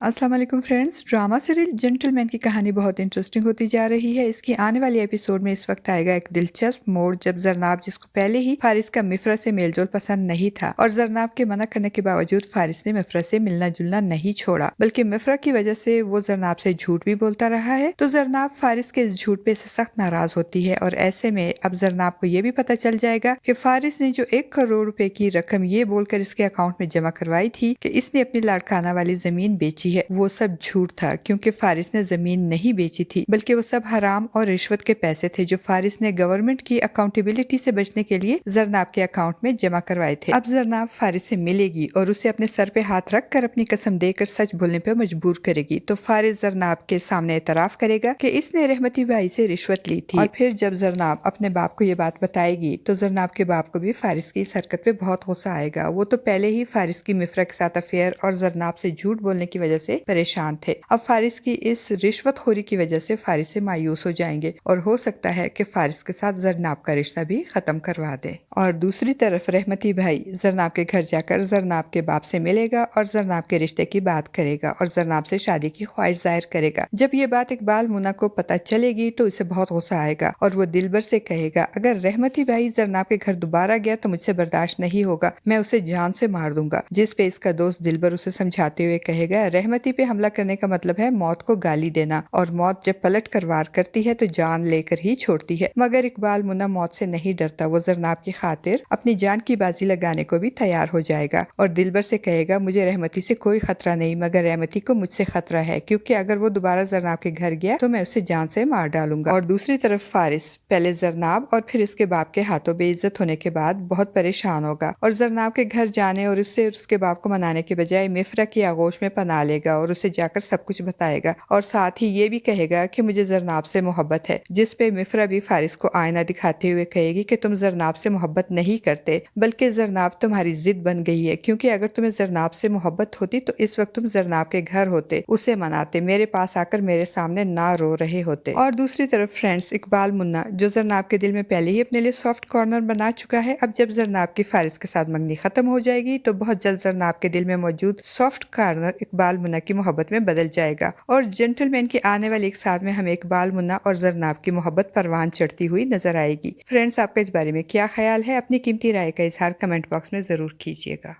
अस्सलाम वालेकुम friends. Drama serial gentleman की कहानी बहुत इंटरेस्टिंग होती जा रही है। इसकी आने वाली एपिसोड में इस वक्त आएगा एक दिलचस्प मोड़ जब जरनाब, जिसको पहले ही फारिस का मिफ्रा से मेलजोल पसंद नहीं था और जरनाब के मना करने के बावजूद फारिस ने मिफ्रा से मिलना जुलना नहीं छोड़ा, बल्कि मिफ्रा की वजह से वो जरनाब से झूठ भी बोलता रहा है। तो जरनाब फारिस के इस झूठ पे सख्त नाराज होती है और ऐसे में अब जरनाब को ये भी पता चल जाएगा कि फारिस ने जो 1 करोड़ रुपए की रकम ये बोलकर इसके अकाउंट में जमा करवाई थी कि इसने अपनी लाड़काना वाली जमीन बेची है, वो सब झूठ था, क्योंकि फारिस ने जमीन नहीं बेची थी, बल्कि वो सब हराम और रिश्वत के पैसे थे जो फारिस ने गवर्नमेंट की अकाउंटेबिलिटी से बचने के लिए जरनाब के अकाउंट में जमा करवाए थे। अब जरनाब फारिस से मिलेगी और उसे अपने सर पे हाथ रख कर अपनी कसम देकर सच बोलने पर मजबूर करेगी। तो फारिस जरनाब के सामने एतराफ करेगा कि इसने रहमती भाई से रिश्वत ली थी। और फिर जब जरनाब अपने बाप को ये बात बताएगी तो जरनाब के बाप को भी फारिस की इस हरकत पे बहुत गुस्सा आएगा। वो तो पहले ही फारिस की मिफ्रा के साथ अफेयर और जरनाब से झूठ बोलने की वजह से परेशान थे। अब फारिस की इस रिश्वतखोरी की वजह से फारिस से मायूस हो जाएंगे और हो सकता है कि फारिस के साथ जरनाब का रिश्ता भी खत्म करवा दे। और दूसरी तरफ रहमती भाई जरनाब के घर जाकर जरनाब के बाप से मिलेगा और जरनाब के रिश्ते की बात करेगा और जरनाब से शादी की ख्वाहिश जाहिर करेगा। जब ये बात इकबाल मुन्ना को पता चलेगी तो इसे बहुत गुस्सा आएगा और वो दिलबर से कहेगा, अगर रहमती भाई जरनाब के घर दोबारा गया तो मुझसे बर्दाश्त नहीं होगा, मैं उसे जान से मार दूंगा। जिस पे इसका दोस्त दिलबर उसे समझाते हुए कहेगा, रहमती पे हमला करने का मतलब है मौत को गाली देना, और मौत जब पलट कर वार करती है तो जान लेकर ही छोड़ती है। मगर इकबाल मुन्ना मौत से नहीं डरता, वो जरनाब की खातिर अपनी जान की बाजी लगाने को भी तैयार हो जाएगा और दिलबर से कहेगा, मुझे रहमती से कोई खतरा नहीं, मगर रहमती को मुझसे खतरा है, क्योंकि अगर वो दोबारा जरनाब के घर गया तो मैं उसे जान से मार डालूंगा। और दूसरी तरफ फारिस पहले जरनाब और फिर इसके बाप के हाथों बेइज्जत होने के बाद बहुत परेशान होगा और जरनाब के घर जाने और इससे उसके बाप को मनाने के बजाय मिफ्रा की आगोश में पना लेगा और उसे जाकर सब कुछ बताएगा और साथ ही ये भी कहेगा कि मुझे जरनाब से मोहब्बत है। जिस पे मिफ्रा भी फारिस को आईना दिखाते हुए कहेगी कि तुम जरनाब से मोहब्बत नहीं करते, बल्कि जरनाब तुम्हारी जिद बन गई है, क्योंकि अगर तुम्हें जरनाब से मोहब्बत होती तो इस वक्त तुम जरनाब के घर होते, उसे मनाते, मेरे पास आकर मेरे सामने ना रो रहे होते। और दूसरी तरफ फ्रेंड्स इकबाल मुन्ना, जो जरनाब के दिल में पहले ही अपने लिए सॉफ्ट कॉर्नर बना चुका है, अब जब जरनाब की फारिस के साथ मंगनी खत्म हो जाएगी तो बहुत जल्द जरनाब के दिल में मौजूद सॉफ्ट कॉर्नर इकबाल मुन्ना की मोहब्बत में बदल जाएगा और जेंटलमैन की आने वाले एक साथ में हमें इकबाल मुन्ना और जरनाब की मोहब्बत परवान चढ़ती हुई नजर आएगी। फ्रेंड्स, आपका इस बारे में क्या ख्याल है? अपनी कीमती राय का इजहार कमेंट बॉक्स में जरूर कीजिएगा।